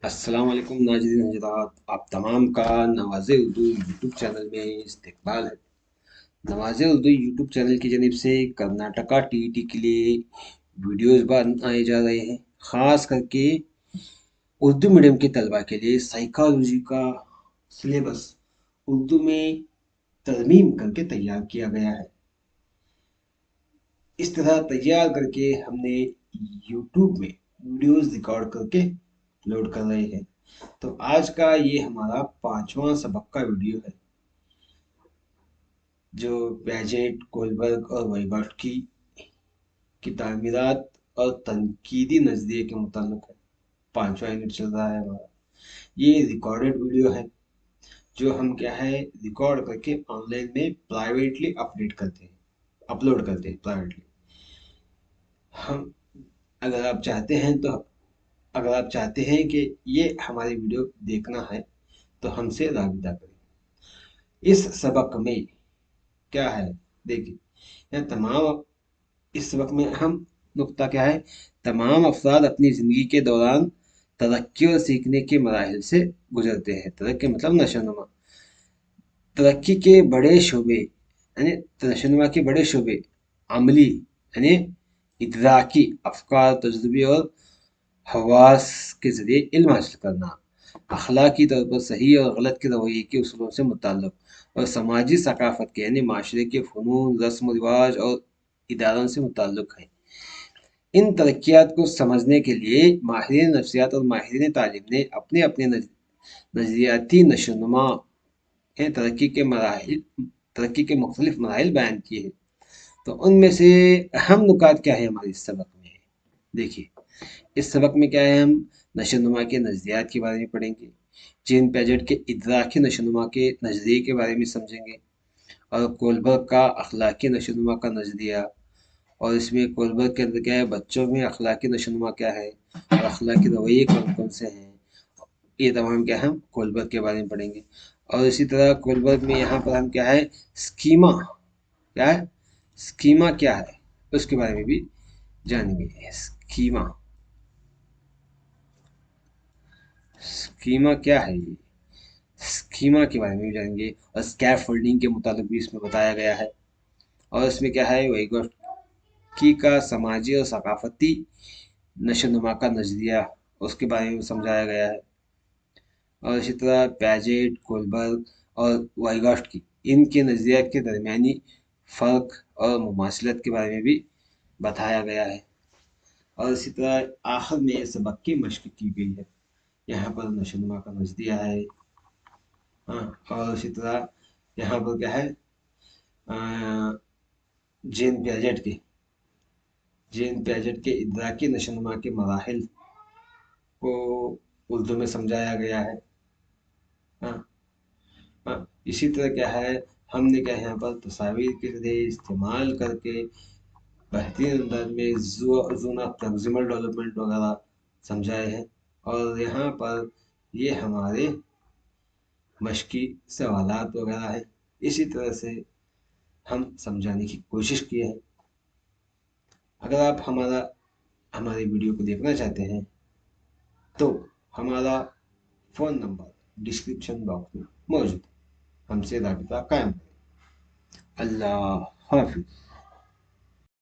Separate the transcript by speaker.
Speaker 1: अस्सलाम वालेकुम नाज़रीन हज़रात, आप तमाम का नवाज़ उर्दू यूट्यूब चैनल में इस्तकबाल है। नवाज़ उर्दू यूट्यूब चैनल की जानिब से कर्नाटका टीईटी के लिए वीडियोस बनाए जा रहे हैं। ख़ास करके उर्दू मीडियम के तलबा के लिए साइकोलॉजी का सिलेबस उर्दू में तरमीम करके तैयार किया गया है। इस तरह तैयार करके हमने यूट्यूब में वीडियोस रिकॉर्ड करके लोड कर रहे हैं। तो आज का ये हमारा 5वां सबक का वीडियो है, जो बैजेट कोलबर्ग और वाइगॉट्स्की की तामीरात और तनकीदी नज़रिए के मुतालिक है। 5वां यूनिट चल रहा है हमारा। ये रिकॉर्डेड वीडियो है जो हम क्या है रिकॉर्ड करके ऑनलाइन में प्राइवेटली अपडेट करते हैं, अपलोड करते हैं प्राइवेटली। हम अगर आप चाहते हैं तो अगर आप चाहते हैं कि ये हमारी वीडियो देखना है तो हमसे राबिता करें। इस सबक में क्या है, देखिए यह तमाम इस सबक में अहम नुक्ता क्या है, तमाम अफराद अपनी ज़िंदगी के दौरान तरक्की और सीखने के मराहिल से गुजरते हैं। तरक्की मतलब नशोनुमा। तरक्की के बड़े शोबे यानी नशोनुमा के बड़े शोबे अमली यानी इदराकी अफकार तजुर्बे और हवास के ज़रिए इल्म हासिल करना, अखलाकी तौर पर सही और गलत के रवैये के उसूलों से मुताल्लिक़, और समाजी सकाफ़त के यानी माशरे के फ़नून रस्म व रिवाज और इदारों से मुताल्लिक़ है। इन तरक्कियात को समझने के लिए माहिरीन नफ्सियात और माहिरीन तालीम ने अपने अपने नज़रियाती नशोनुमा तरक्की के मराहिल तरक्की के मुख्तलिफ मराहिल बयान किए हैं। तो उनमें से अहम नुकात क्या है हमारे इस सबक में, देखिए इस सबक में क्या है, हम नशोनुमा के नज़रियात के बारे में पढ़ेंगे, जीन पैजेट के इदराकी नशोनुमा के नज़रिए के बारे में समझेंगे, और कोलबर्ग का अखलाकी नशोनुमा का नज़रिया, और इसमें कोलबर्ग के अंदर क्या है, बच्चों में अखलाकी नशोनुमा क्या है और अखलाकी रवैये कौन कौन से हैं, ये तमाम क्या हम कोलबर्ग के बारे में पढ़ेंगे। और इसी तरह कोलबर्ग में यहाँ पर हम क्या है स्कीमा क्या है, स्कीमा क्या है उसके बारे में भी जानेंगे। स्कीमा स्कीमा क्या है, ये स्कीमा के बारे में भी जानेंगे, और स्कैफ फोल्डिंग के मुताबिक भी इसमें बताया गया है। और इसमें क्या है वैगोत्स्की का समाजी और सकाफती नशोनुमा का नज़रिया, उसके बारे में समझाया गया है। और इसी तरह पैजेट कोलबर्ग और वाइगॉट्स्की इनके नज़रियात के दरमियानी फ़र्क और मुमासलत के बारे में भी बताया गया है। और इसी तरह आखिर में सबक की मशक की गई है। यहाँ पर नशोनुमा का नज़रिया है। हाँ, और इसी तरह यहाँ पर क्या है जेन पियाजेट के इदराकी नशोनुमा के मराहिल को उर्दू में समझाया गया है। हाँ, हाँ, इसी तरह क्या है हमने क्या है यहाँ पर तस्वीर के ज़रिए इस्तेमाल करके बेहतरीन अंदाज में जूना प्रॉक्सिमल डेवलपमेंट वगैरह समझाए हैं। और यहाँ पर ये हमारे मशकी सवालात वगैरह है, इसी तरह से हम समझाने की कोशिश की है। अगर आप हमारी वीडियो को देखना चाहते हैं तो हमारा फ़ोन नंबर डिस्क्रिप्शन बॉक्स में मौजूद है, हमसे राबिता कायम करें। अल्लाह हाफिज़।